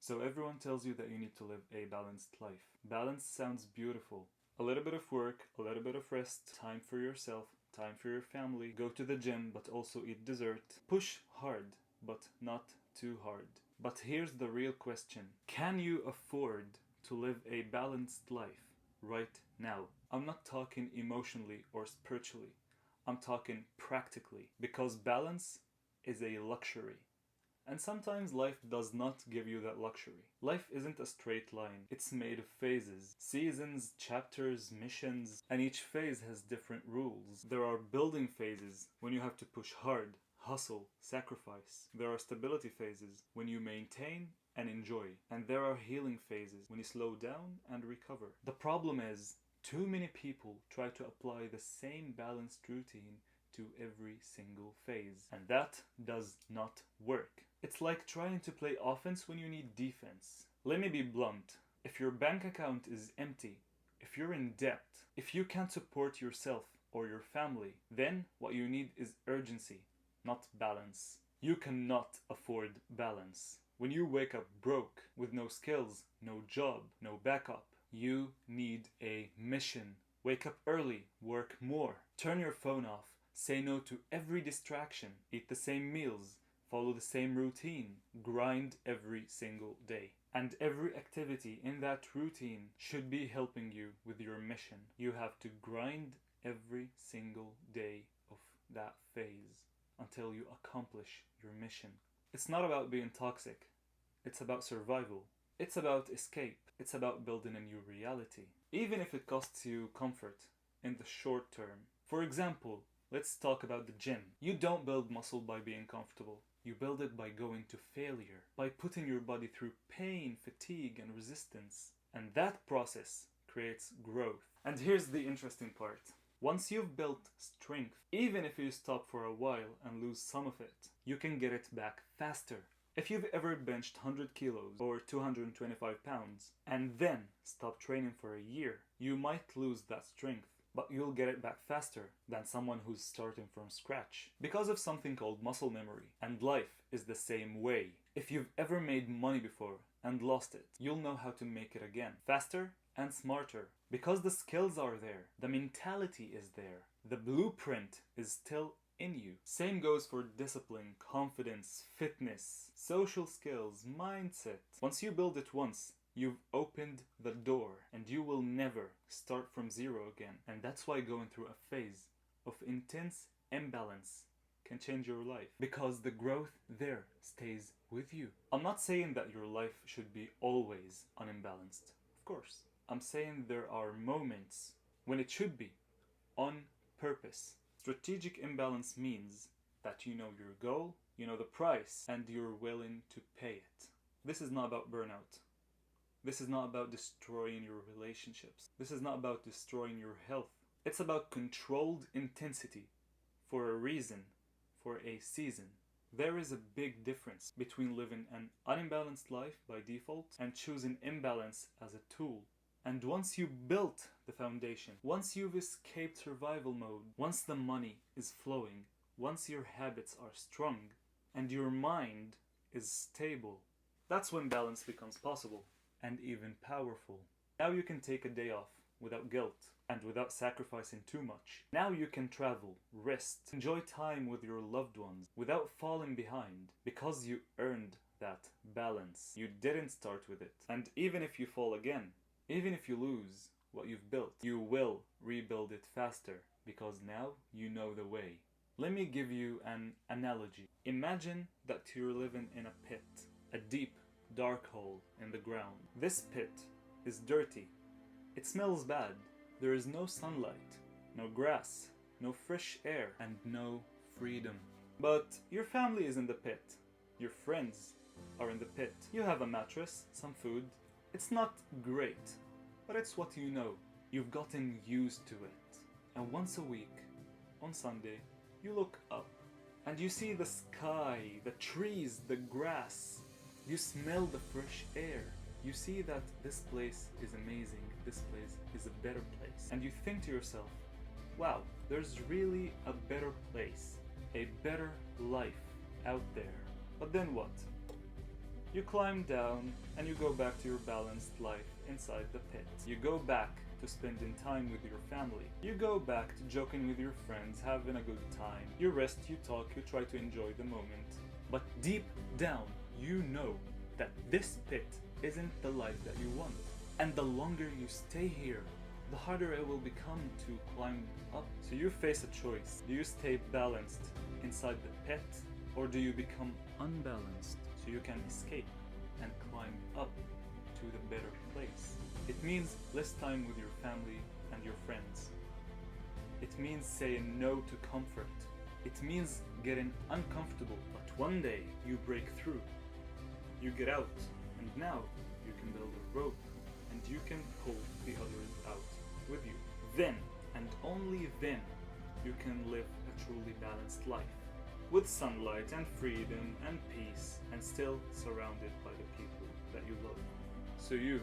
So everyone tells you that you need to live a balanced life. Balance sounds beautiful. A little bit of work, a little bit of rest, time for yourself, time for your family, go to the gym but also eat dessert. Push hard, but not too hard. But here's the real question. Can you afford to live a balanced life right now? I'm not talking emotionally or spiritually. I'm talking practically. Because balance is a luxury. And sometimes life does not give you that luxury. Life isn't a straight line. It's made of phases, seasons, chapters, missions, and each phase has different rules. There are building phases when you have to push hard, hustle, sacrifice. There are stability phases when you maintain and enjoy. And there are healing phases when you slow down and recover. The problem is, too many people try to apply the same balanced routine to every single phase. And that does not work. It's like trying to play offense when you need defense. Let me be blunt. If your bank account is empty, if you're in debt, if you can't support yourself or your family, then what you need is urgency, not balance. You cannot afford balance. When you wake up broke, with no skills, no job, no backup, you need a mission. Wake up early, work more, turn your phone off, say no to every distraction, eat the same meals, follow the same routine, grind every single day. And every activity in that routine should be helping you with your mission. You have to grind every single day of that phase until you accomplish your mission. It's not about being toxic. It's about survival. It's about escape. It's about building a new reality. Even if it costs you comfort in the short term. For example, let's talk about the gym. You don't build muscle by being comfortable. You build it by going to failure, by putting your body through pain, fatigue, and resistance. And that process creates growth. And here's the interesting part. Once you've built strength, even if you stop for a while and lose some of it, you can get it back faster. If you've ever benched 100 kilos or 225 pounds and then stop training for a year, you might lose that strength, but you'll get it back faster than someone who's starting from scratch. Because of something called muscle memory. And life is the same way. If you've ever made money before and lost it, you'll know how to make it again. Faster and smarter. Because the skills are there. The mentality is there. The blueprint is still in you. Same goes for discipline, confidence, fitness, social skills, mindset. Once you build it once, you've opened the door and you will never start from zero again. And that's why going through a phase of intense imbalance can change your life. Because the growth there stays with you. I'm not saying that your life should be always unimbalanced. Of course. I'm saying there are moments when it should be on purpose. Strategic imbalance means that you know your goal, you know the price, and you're willing to pay it. This is not about burnout. This is not about destroying your relationships. This is not about destroying your health. It's about controlled intensity for a reason, for a season. There is a big difference between living an unimbalanced life by default and choosing imbalance as a tool. And once you built the foundation, once you've escaped survival mode, once the money is flowing, once your habits are strong, and your mind is stable, that's when balance becomes possible. And even powerful. Now you can take a day off without guilt and without sacrificing too much. Now you can travel, rest, enjoy time with your loved ones without falling behind because you earned that balance. You didn't start with it. And even if you fall again, even if you lose what you've built, you will rebuild it faster because now you know the way. Let me give you an analogy. Imagine that you're living in a pit, a deep, dark hole in the ground. This pit is dirty. It smells bad. There is no sunlight, no grass, no fresh air, and no freedom. But your family is in the pit. Your friends are in the pit. You have a mattress, some food. It's not great, but it's what you know. You've gotten used to it. And once a week, on Sunday, you look up and you see the sky, the trees, the grass. You smell the fresh air. You see that this place is amazing. This place is a better place. And you think to yourself, wow, there's really a better place, a better life out there. But then what? You climb down and you go back to your balanced life inside the pit. You go back to spending time with your family. You go back to joking with your friends, having a good time. You rest, you talk, you try to enjoy the moment. But deep down, you know that this pit isn't the life that you want. And the longer you stay here, the harder it will become to climb up. So you face a choice. Do you stay balanced inside the pit, or do you become unbalanced so you can escape and climb up to the better place? It means less time with your family and your friends. It means saying no to comfort. It means getting uncomfortable, but one day you break through. You get out, and now you can build a rope, and you can pull the others out with you. Then, and only then, you can live a truly balanced life, with sunlight and freedom and peace, and still surrounded by the people that you love. So you,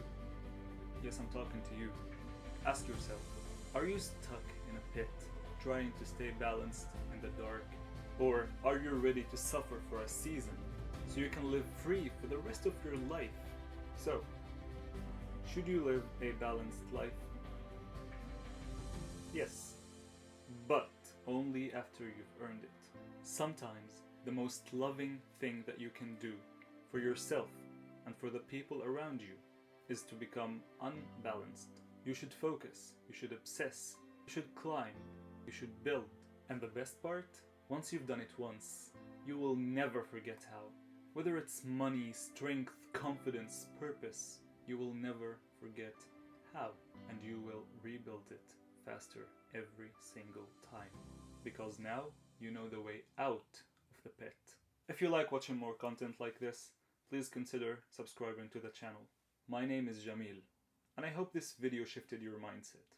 yes, I'm talking to you, ask yourself, are you stuck in a pit, trying to stay balanced in the dark? Or are you ready to suffer for a season, so you can live free for the rest of your life? So, should you live a balanced life? Yes, but only after you've earned it. Sometimes the most loving thing that you can do for yourself and for the people around you is to become unbalanced. You should focus, you should obsess, you should climb, you should build. And the best part? Once you've done it once, you will never forget how. Whether it's money, strength, confidence, purpose, you will never forget how. And you will rebuild it faster every single time. Because now you know the way out of the pit. If you like watching more content like this, please consider subscribing to the channel. My name is Jamil, and I hope this video shifted your mindset.